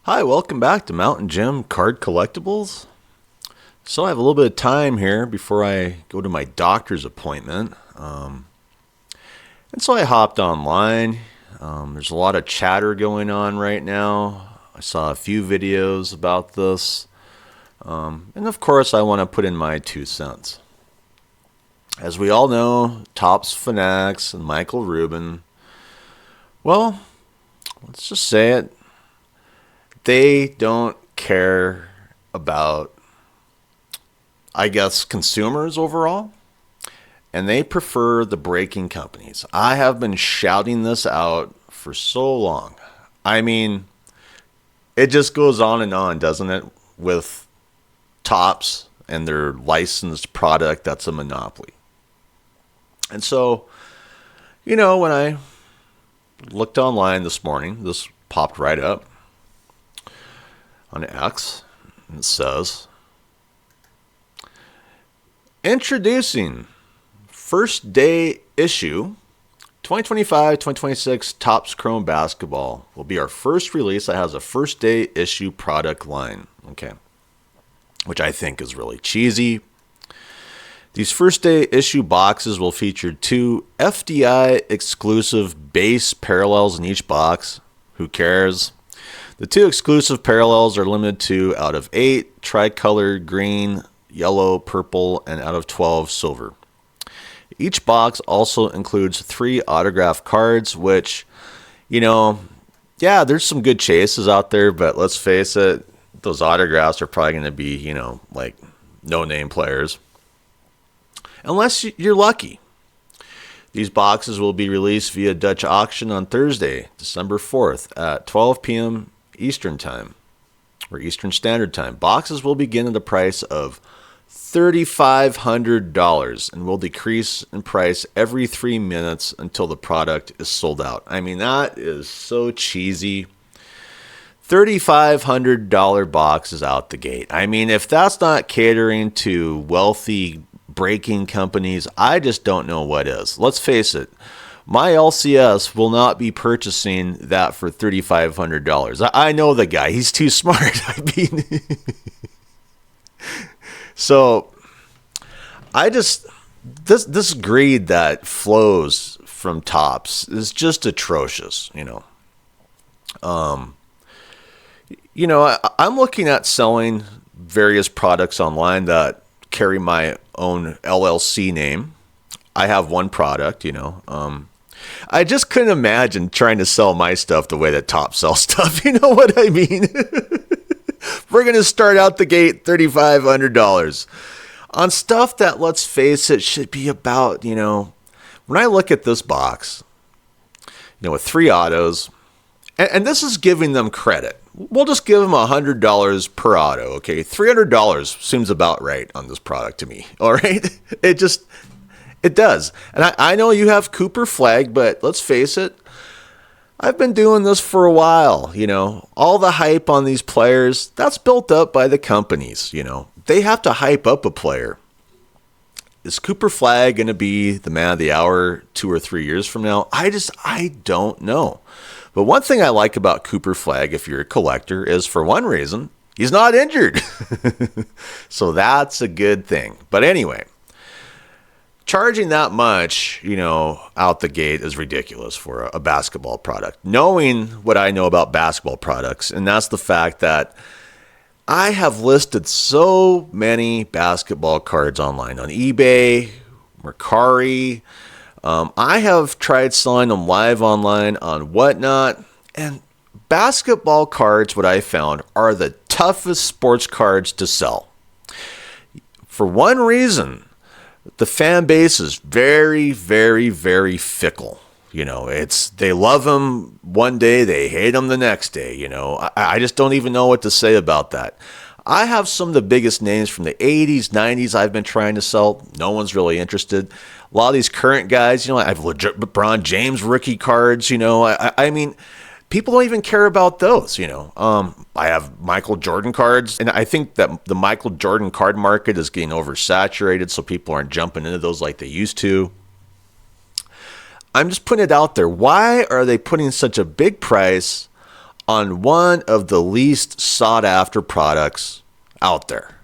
Hi, welcome back to Mountain Gym Card Collectibles. So I have a little bit of time here before I go to my doctor's appointment. And so I hopped online. There's a lot of chatter going on right now. I saw a few videos about this. And of course, I want to put in my 2 cents. As we all know, Topps Fanatics and Michael Rubin, well, let's just say it. They don't care about, I guess, consumers overall, and they prefer the breaking companies. I have been shouting this out for so long. I mean, it just goes on, doesn't it, with Topps and their licensed product that's a monopoly. And so, when I looked online this morning, this popped right up on X, and it says, introducing first day issue 2025-2026 Topps Chrome Basketball will be our first release that has a first day issue product line. Okay. Which I think is really cheesy. These first day issue boxes will feature 2 FDI exclusive base parallels in each box. Who cares? The 2 exclusive parallels are limited to out of 8 tricolored green, yellow, purple, and out of 12 silver. Each box also includes 3 autographed cards, which, there's some good chases out there, but let's face it, those autographs are probably going to be, like no-name players. Unless you're lucky. These boxes will be released via Dutch auction on Thursday, December 4th at 12 p.m. Eastern Time, or Eastern Standard Time. Boxes will begin at the price of $3,500 and will decrease in price every 3 minutes until the product is sold out. I mean, that is so cheesy. $3,500 boxes out the gate. I mean, if that's not catering to wealthy breaking companies, I just don't know what is. Let's face it. My LCS will not be purchasing that for $3,500. I know the guy. He's too smart. So this greed that flows from Topps is just atrocious, I'm looking at selling various products online that carry my own LLC name. I have one product, I just couldn't imagine trying to sell my stuff the way that Topps sells stuff. You know what I mean? We're going to start out the gate $3,500 on stuff that, let's face it, should be about, when I look at this box, with 3 autos, and this is giving them credit. We'll just give them $100 per auto, okay? $300 seems about right on this product to me, all right? It does. And I know you have Cooper Flag, but let's face it, I've been doing this for a while, All the hype on these players, that's built up by the companies, They have to hype up a player. Is Cooper Flag going to be the man of the hour 2 or 3 years from now? I don't know. But one thing I like about Cooper Flag, if you're a collector, is for one reason, he's not injured. So that's a good thing. But anyway, charging that much, out the gate is ridiculous for a basketball product. Knowing what I know about basketball products, and that's the fact that I have listed so many basketball cards online on eBay, Mercari. I have tried selling them live online on Whatnot, and basketball cards, what I found, are the toughest sports cards to sell. For one reason, the fan base is very, very, very fickle. They love them one day, they hate them the next day. I just don't even know what to say about that. I have some of the biggest names from the 80s, 90s I've been trying to sell. No one's really interested. A lot of these current guys, I have LeBron James rookie cards, I mean, people don't even care about those, I have Michael Jordan cards, and I think that the Michael Jordan card market is getting oversaturated, so people aren't jumping into those like they used to. I'm just putting it out there. Why are they putting such a big price on one of the least sought after products out there.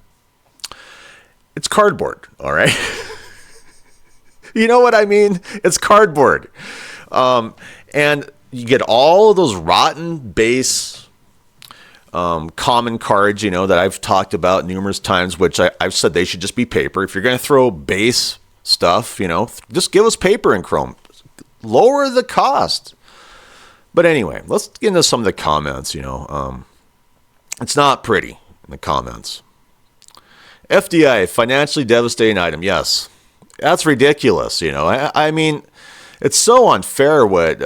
It's cardboard, all right? You know what I mean? It's cardboard. And you get all of those rotten base common cards, that I've talked about numerous times, which I've said they should just be paper. If you're going to throw base stuff, just give us paper and chrome. Lower the cost. But anyway, let's get into some of the comments, It's not pretty in the comments. FDI, financially devastating item. Yes, that's ridiculous, I mean, it's so unfair what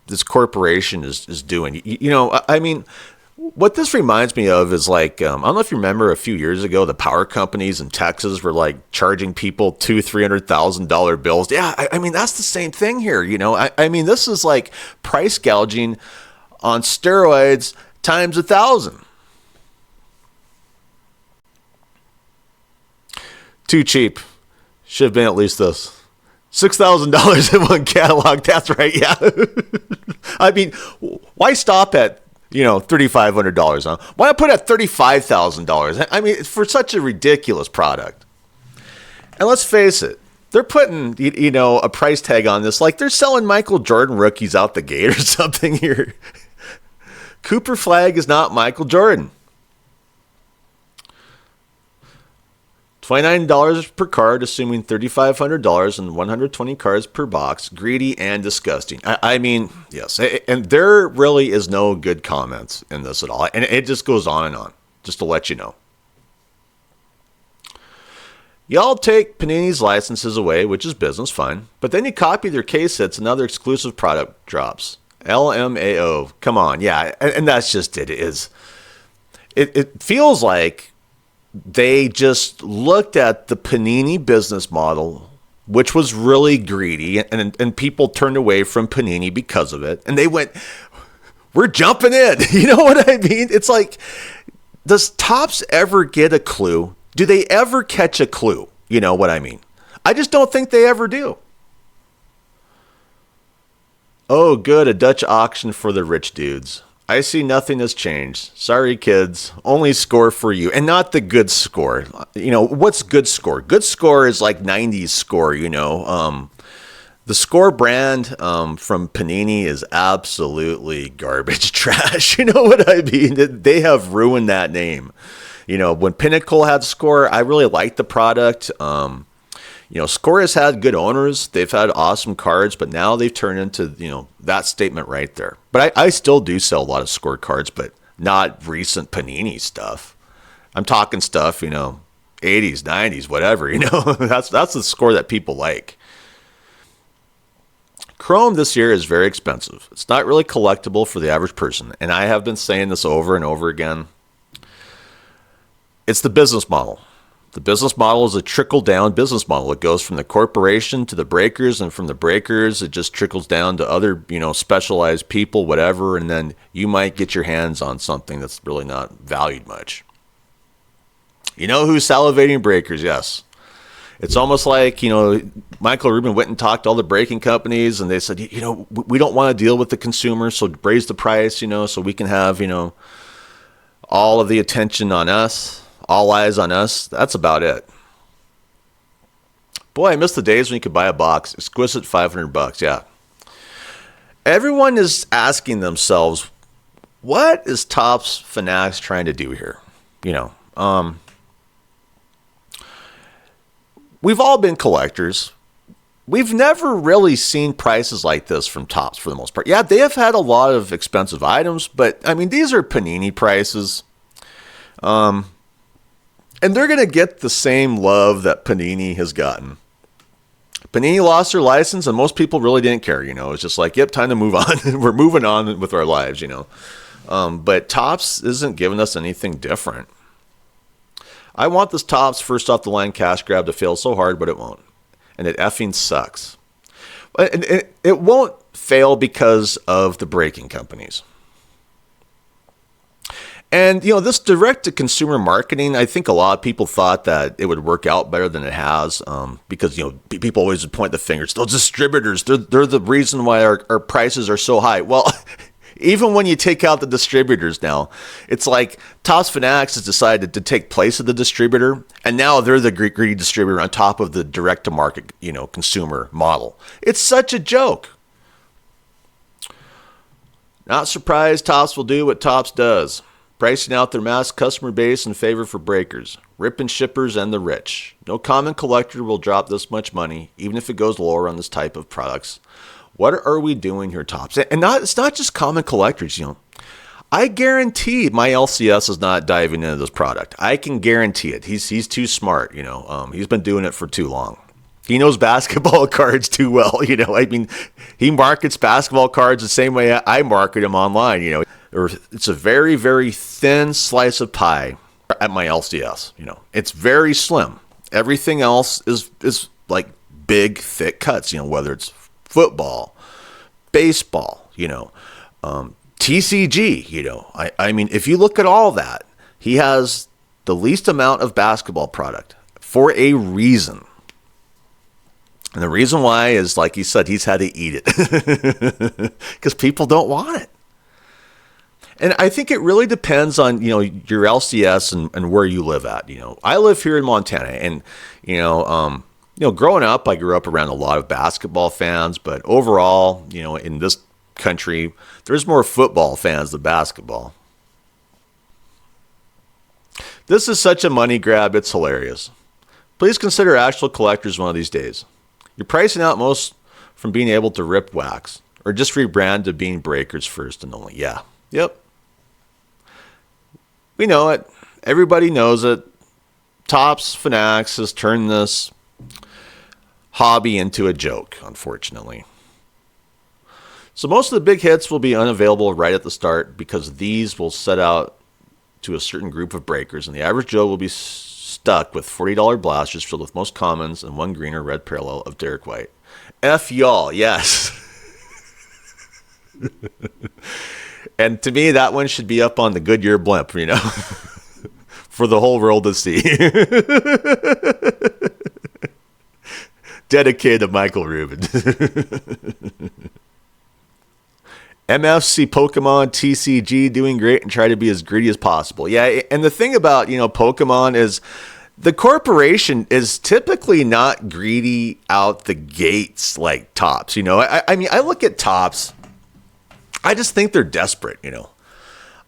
this corporation is doing. I mean, what this reminds me of is like, I don't know if you remember a few years ago, the power companies in Texas were like charging people $200,000-$300,000 bills. Yeah, I mean, that's the same thing here. I mean, this is like price gouging on steroids times 1,000. Too cheap. Should have been at least this. $6,000 in one catalog. That's right. Yeah. I mean, why stop at $3,500? Huh? Why not put at $35,000? I mean, for such a ridiculous product. And let's face it, they're putting a price tag on this like they're selling Michael Jordan rookies out the gate or something here. Cooper Flag is not Michael Jordan. $29 per card, assuming $3,500 and 120 cards per box. Greedy and disgusting. I mean, yes. And there really is no good comments in this at all. And it just goes on and on, just to let you know. Y'all take Panini's licenses away, which is business, fine. But then you copy their case hits and other exclusive product drops. LMAO. Come on. Yeah. And that's just it. It feels like they just looked at the Panini business model, which was really greedy, and people turned away from Panini because of it. And they went, we're jumping in. You know what I mean? It's like, does Topps ever get a clue? Do they ever catch a clue? You know what I mean? I just don't think they ever do. Oh, good. A Dutch auction for the rich dudes. I see nothing has changed. Sorry, kids. Only score for you. And not the good score. What's good score? Good score is like 90s score, The score brand from Panini is absolutely garbage trash. You know what I mean? They have ruined that name. When Pinnacle had score, I really liked the product. Score has had good owners. They've had awesome cards, but now they've turned into, that statement right there. But I still do sell a lot of score cards, but not recent Panini stuff. I'm talking stuff, 80s, 90s, whatever, That's the score that people like. Chrome this year is very expensive. It's not really collectible for the average person. And I have been saying this over and over again. It's the business model. The business model is a trickle-down business model. It goes from the corporation to the breakers, and from the breakers, it just trickles down to other, specialized people, whatever, and then you might get your hands on something that's really not valued much. You know who's salivating breakers? Yes. It's almost like, Michael Rubin went and talked to all the breaking companies, and they said, we don't want to deal with the consumer, so raise the price, so we can have, all of the attention on us. All eyes on us. That's about it. Boy, I miss the days when you could buy a box. Exquisite $500. Yeah. Everyone is asking themselves, what is Topps Fanatics trying to do here? We've all been collectors. We've never really seen prices like this from Topps for the most part. Yeah, they have had a lot of expensive items, but I mean, these are Panini prices. And they're going to get the same love that Panini has gotten. Panini lost their license, and most people really didn't care. It's just like, yep, time to move on. We're moving on with our lives, But Topps isn't giving us anything different. I want this Topps first off the line cash grab to fail so hard, but it won't. And it effing sucks. And it won't fail because of the breaking companies. And, this direct-to-consumer marketing, I think a lot of people thought that it would work out better than it has because, people always would point the fingers. Those distributors, they're the reason why our prices are so high. Well, Even when you take out the distributors now, it's like Topps Fanatics has decided to take place of the distributor, and now they're the greedy distributor on top of the direct-to-market, consumer model. It's such a joke. Not surprised Topps will do what Topps does, pricing out their mass customer base in favor for breakers, ripping shippers and the rich. No common collector will drop this much money, even if it goes lower on this type of products. What are we doing here, Topps? And it's not just common collectors, I guarantee my LCS is not diving into this product. I can guarantee it. He's too smart, he's been doing it for too long. He knows basketball cards too well, he markets basketball cards the same way I market them online, It's a very, very thin slice of pie at my LCS, It's very slim. Everything else is like big, thick cuts, whether it's football, baseball, TCG, I mean, if you look at all that, he has the least amount of basketball product for a reason. And the reason why is, like he said, he's had to eat it because people don't want it. And I think it really depends on, your LCS and where you live at. I live here in Montana, and, growing up, I grew up around a lot of basketball fans, but overall, in this country, there's more football fans than basketball. This is such a money grab, it's hilarious. Please consider actual collectors one of these days. You're pricing out most from being able to rip wax, or just rebrand to being breakers first and only. Yeah. Yep. We know it. Everybody knows it. Topps Fanatics has turned this hobby into a joke, unfortunately. So most of the big hits will be unavailable right at the start because these will set out to a certain group of breakers, and the average Joe will be stuck with $40 blasters filled with most commons and one green or red parallel of Derek White. F y'all, yes. And to me, that one should be up on the Goodyear blimp, for the whole world to see. Dedicated to Michael Rubin. MFC Pokemon TCG doing great and try to be as greedy as possible. Yeah, and the thing about, Pokemon is the corporation is typically not greedy out the gates like Topps. I mean, I look at Topps, I just think they're desperate,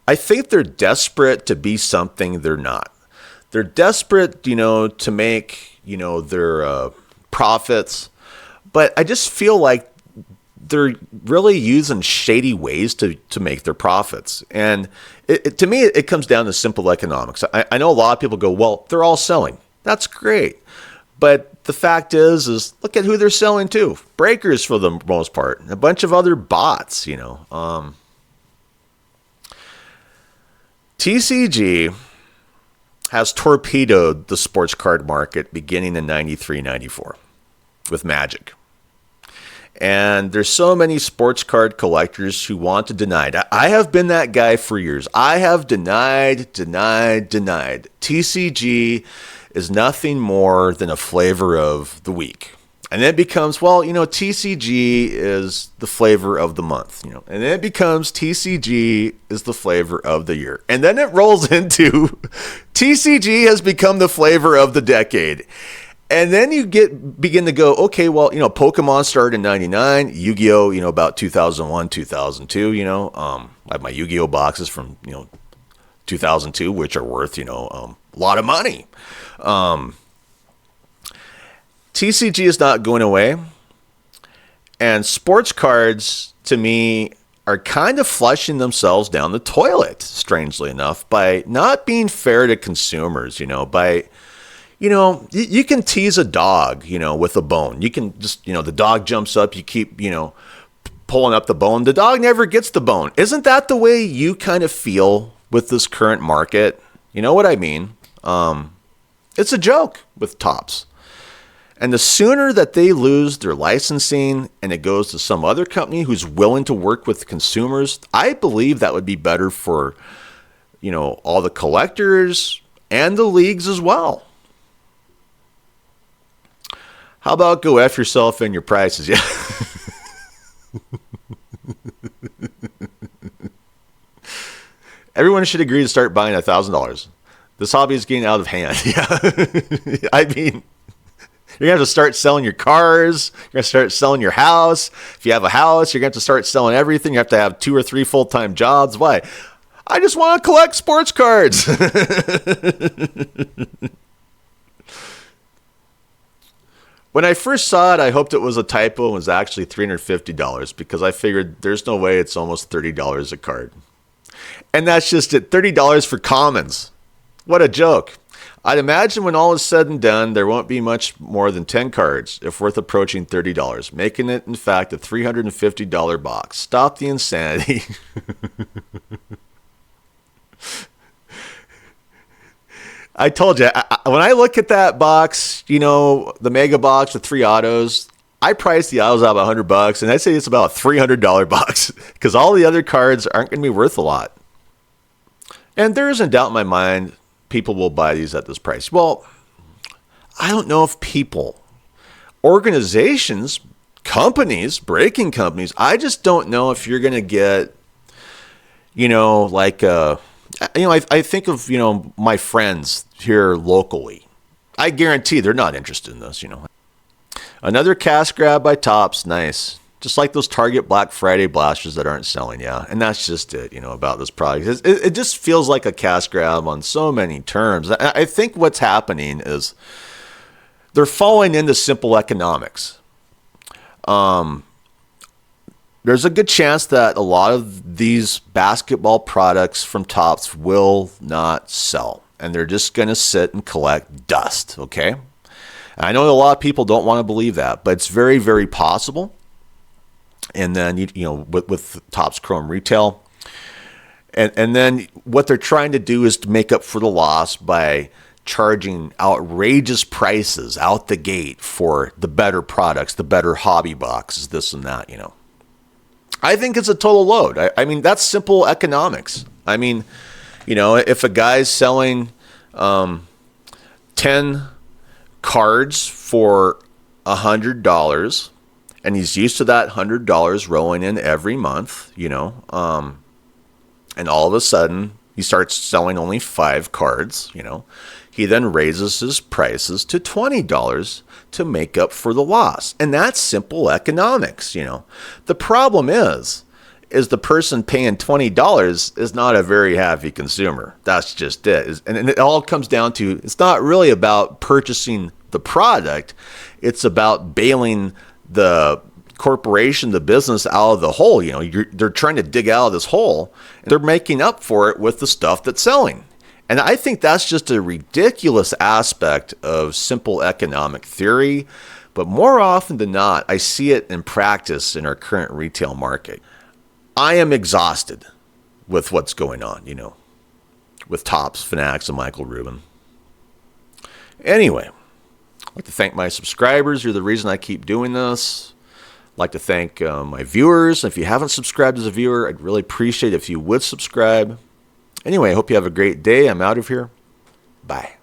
I think they're desperate to be something they're not. They're desperate, to make, their profits. But I just feel like they're really using shady ways to make their profits. And to me, it comes down to simple economics. I know a lot of people go, well, they're all selling. That's great. But the fact is look at who they're selling to. Breakers for the most part. And a bunch of other bots, TCG has torpedoed the sports card market beginning in 93, 94 with Magic. And there's so many sports card collectors who want to deny it. I have been that guy for years. I have denied. TCG is nothing more than a flavor of the week. And then it becomes, TCG is the flavor of the month, And then it becomes TCG is the flavor of the year. And then it rolls into TCG has become the flavor of the decade. And then you begin to go, okay, Pokemon started in 99, Yu-Gi-Oh, about 2001, 2002, I have my Yu-Gi-Oh boxes from, 2002, which are worth, a lot of money. TCG is not going away. And sports cards, to me, are kind of flushing themselves down the toilet, strangely enough, by not being fair to consumers, you can tease a dog, with a bone. You can just, the dog jumps up, you keep, pulling up the bone. The dog never gets the bone. Isn't that the way you kind of feel with this current market? You know what I mean? It's a joke with Topps. And the sooner that they lose their licensing and it goes to some other company who's willing to work with consumers, I believe that would be better for, all the collectors and the leagues as well. How about go F yourself and your prices? Yeah. Everyone should agree to start buying $1,000. This hobby is getting out of hand. Yeah. I mean, you're going to have to start selling your cars. You're going to start selling your house. If you have a house, you're going to have to start selling everything. You have to have 2 or 3 full-time jobs. Why? I just want to collect sports cards. When I first saw it, I hoped it was a typo and was actually $350 because I figured there's no way it's almost $30 a card. And that's just it, $30 for commons. What a joke. I'd imagine when all is said and done, there won't be much more than 10 cards if worth approaching $30, making it, in fact, a $350 box. Stop the insanity. I told you, when I look at that box, you know, the mega box with 3 autos, I priced the autos out about $100, and I'd say it's about a $300 box because all the other cards aren't going to be worth a lot. And there isn't doubt in my mind people will buy these at this price. Well, I don't know if people, organizations, companies, breaking companies, I just don't know if you're going to get, you know, like, I think of, you know, my friends here locally. I guarantee they're not interested in this, you know. Another cash grab by Topps, nice. Just like those Target Black Friday blasters that aren't selling, yeah. And that's just it, you know, about this product. It just feels like a cash grab on so many terms. I think what's happening is they're falling into simple economics. There's a good chance that a lot of these basketball products from Topps will not sell. And they're just going to sit and collect dust, okay? I know a lot of people don't want to believe that, but it's very, very possible. And then, you know, with Topps Chrome Retail. And then what they're trying to do is to make up for the loss by charging outrageous prices out the gate for the better products, the better hobby boxes, this and that, you know. I think it's a total load. I mean, that's simple economics. I mean, you know, if a guy's selling 10 cards for $100 and he's used to that $100 rolling in every month, you know, and all of a sudden he starts selling only 5 cards, you know, he then raises his prices to $20 to make up for the loss. And that's simple economics, you know. The problem is the person paying $20 is not a very happy consumer. That's just it. And it all comes down to, it's not really about purchasing the product. It's about bailing the corporation, the business out of the hole. You know, they're trying to dig out of this hole, and they're making up for it with the stuff that's selling. And I think that's just a ridiculous aspect of simple economic theory. But more often than not, I see it in practice in our current retail market. I am exhausted with what's going on, you know, with Topps, Fanatics, and Michael Rubin. Anyway, I'd like to thank my subscribers. You're the reason I keep doing this. I'd like to thank my viewers. If you haven't subscribed as a viewer, I'd really appreciate it if you would subscribe. Anyway, I hope you have a great day. I'm out of here. Bye.